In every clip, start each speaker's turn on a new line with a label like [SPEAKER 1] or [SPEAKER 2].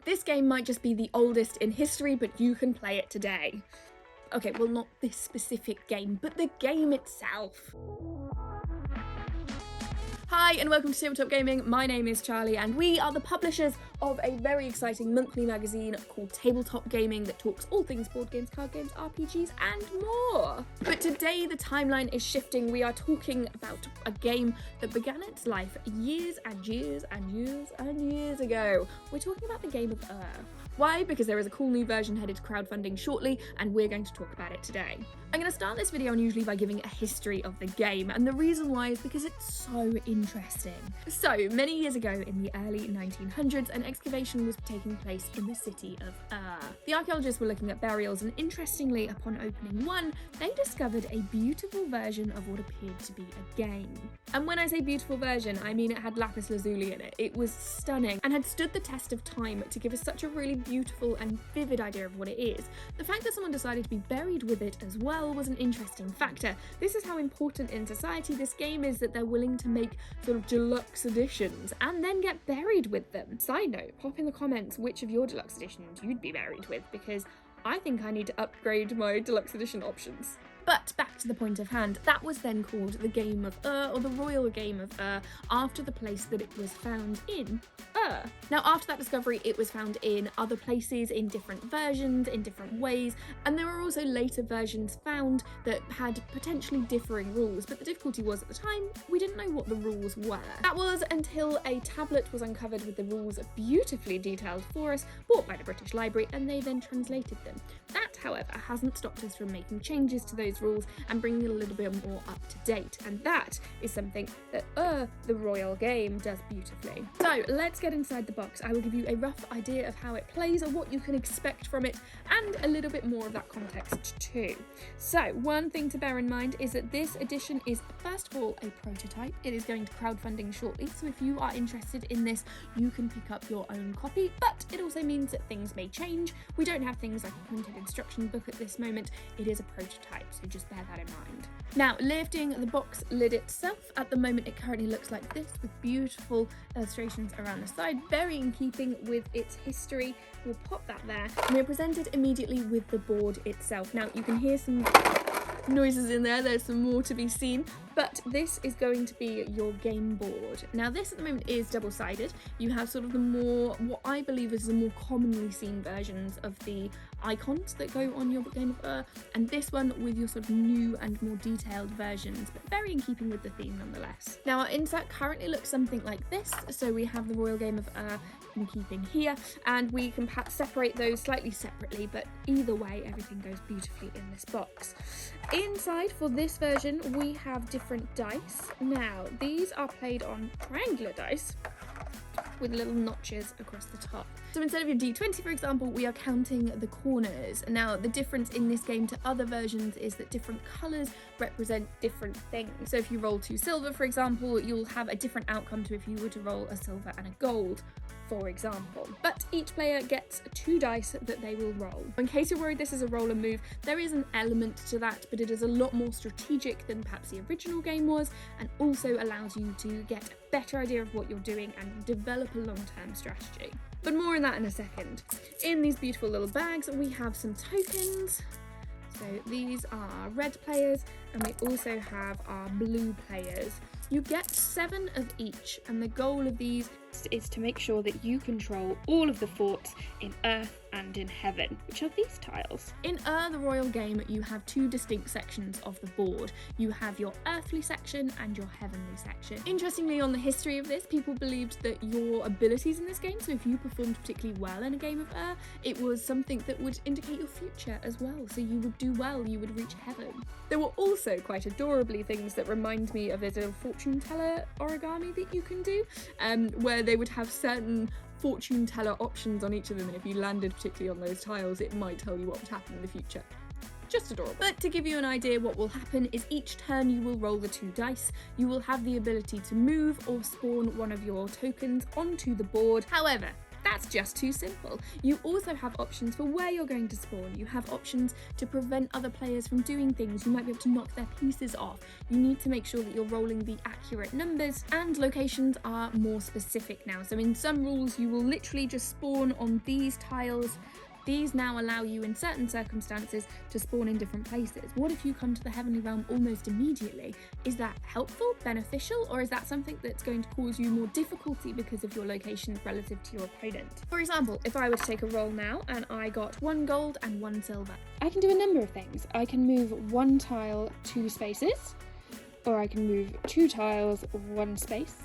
[SPEAKER 1] This game might just be the oldest in history, but you can play it today. Okay, well, not this specific game, but the game itself. Hi and welcome to Tabletop Gaming. My name is Charlie and we are the publishers of a very exciting monthly magazine called Tabletop Gaming that talks all things board games, card games, RPGs and more. But today the timeline is shifting. We are talking about a game that began its life years and years and years and years ago. We're talking about the game of Why? Because there is a cool new version headed to crowdfunding shortly and we're going to talk about it today. I'm going to start this video unusually by giving a history of the game, and the reason why is because it's so interesting. So, many years ago in the early 1900s, an excavation was taking place in the city of The archaeologists were looking at burials, and interestingly, upon opening one, they discovered a beautiful version of what appeared to be a game. And when I say beautiful version, I mean it had lapis lazuli in it. It was stunning and had stood the test of time to give us such a really beautiful and vivid idea of what it is. The fact that someone decided to be buried with it as well was an interesting factor. This is how important in society this game is, that they're willing to make sort of deluxe editions and then get buried with them. Side note, pop in the comments which of your deluxe editions you'd be buried with, because I think I need to upgrade my deluxe edition options. But back to the point of hand, that was then called the Game of or the Royal Game of after the place that it was found in, Now after that discovery, it was found in other places, in different versions, in different ways, and there were also later versions found that had potentially differing rules, but the difficulty was at the time, we didn't know what the rules were. That was until a tablet was uncovered with the rules beautifully detailed for us, bought by the British Library, and they then translated them. That, however, hasn't stopped us from making changes to those rules and bringing it a little bit more up to date, and that is something that the Royal Game does beautifully. So let's get inside the box. I will give you a rough idea of how it plays or what you can expect from it, and a little bit more of that context too. So one thing to bear in mind is that this edition is first of all a prototype. It is going to crowdfunding shortly, so if you are interested in this you can pick up your own copy, but it also means that things may change. We don't have things like a printed instruction book at this moment. It is a prototype, so just bear that in mind. Now, lifting the box lid itself, at the moment it currently looks like this, with beautiful illustrations around the side, very in keeping with its history. We'll pop that there, and we're presented immediately with the board itself. Now, you can hear some noises in there, there's some more to be seen, but this is going to be your game board. Now this at the moment is double-sided. You have sort of the more, what I believe is the more commonly seen versions of the icons that go on your Game of and this one with your sort of new and more detailed versions, but very in keeping with the theme nonetheless. Now our insert currently looks something like this, so we have the Royal Game of in keeping here, and we can perhaps separate those slightly separately, but either way everything goes beautifully in this box. Inside for this version we have different dice. Now these are played on triangular dice with little notches across the top. So instead of your D20, for example, we are counting the corners. Now, the difference in this game to other versions is that different colours represent different things. So if you roll 2 silver, for example, you'll have a different outcome to if you were to roll a silver and a gold, for example. But each player gets 2 dice that they will roll. In case you're worried this is a roll and move, there is an element to that, but it is a lot more strategic than perhaps the original game was, and also allows you to get a better idea of what you're doing and develop a long-term strategy. But more on that in a second. In these beautiful little bags we have some tokens. So these are red players, and we also have our blue players. You get 7 of each, and the goal of these is to make sure that you control all of the forts in Earth and in Heaven, which are these tiles. In the Royal Game, you have 2 distinct sections of the board. You have your earthly section and your heavenly section. Interestingly, on the history of this, people believed that your abilities in this game, so if you performed particularly well in a game of it was something that would indicate your future as well. So you would do well, you would reach heaven. There were also quite adorably things that remind me of this little fortune teller origami that you can do, where they would have certain fortune teller options on each of them, and if you landed particularly on those tiles it might tell you what would happen in the future. Just adorable. But to give you an idea, what will happen is each turn you will roll the 2 dice. You will have the ability to move or spawn one of your tokens onto the board. However, That's just too simple. You also have options for where you're going to spawn. You have options to prevent other players from doing things. You might be able to knock their pieces off. You need to make sure that you're rolling the accurate numbers, and locations are more specific now. So in some rules, you will literally just spawn on these tiles. These now allow you in certain circumstances to spawn in different places. What if you come to the Heavenly Realm almost immediately? Is that helpful, beneficial, or is that something that's going to cause you more difficulty because of your location relative to your opponent? For example, if I were to take a roll now and I got 1 gold and 1 silver, I can do a number of things. I can move 1 tile 2 spaces, or I can move 2 tiles 1 space,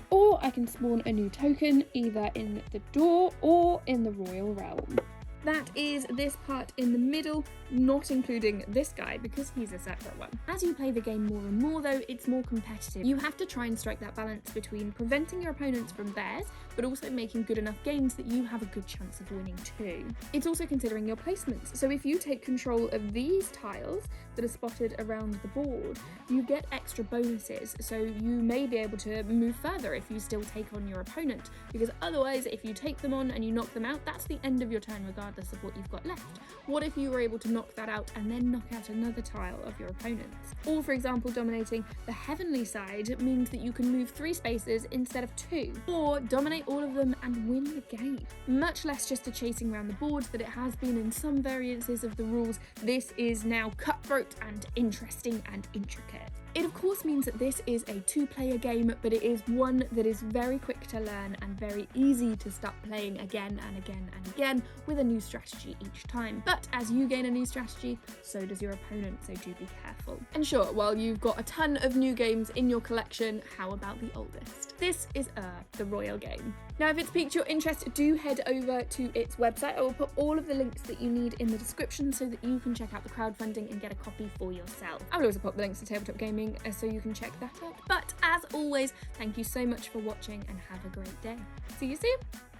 [SPEAKER 1] or I can spawn a new token either in the door or in the Royal Realm. That is this part in the middle, not including this guy because he's a separate one. As you play the game more and more though, it's more competitive. You have to try and strike that balance between preventing your opponents from theirs, but also making good enough games that you have a good chance of winning too. It's also considering your placements. So if you take control of these tiles that are spotted around the board, you get extra bonuses. So you may be able to move further if you still take on your opponent, because otherwise if you take them on and you knock them out, that's the end of your turn regardless of what you've got left. What if you were able to knock that out and then knock out another tile of your opponent's? Or for example, dominating the heavenly side means that you can move 3 spaces instead of 2, or dominate all of them and win the game. Much less just a chasing around the board that it has been in some variances of the rules. This is now cutthroat and interesting and intricate. It of course means that this is a 2-player game, but it is one that is very quick to learn and very easy to start playing again and again and again with a new strategy each time. But as you gain a new strategy, so does your opponent, so do be careful. And sure, while you've got a ton of new games in your collection, how about the oldest? This is the Royal game. Now, if it's piqued your interest, do head over to its website. I will put all of the links that you need in the description so that you can check out the crowdfunding and get a copy for yourself. I will also put the links to Tabletop Gaming so you can check that out. But as always, thank you so much for watching and have a great day. See you soon!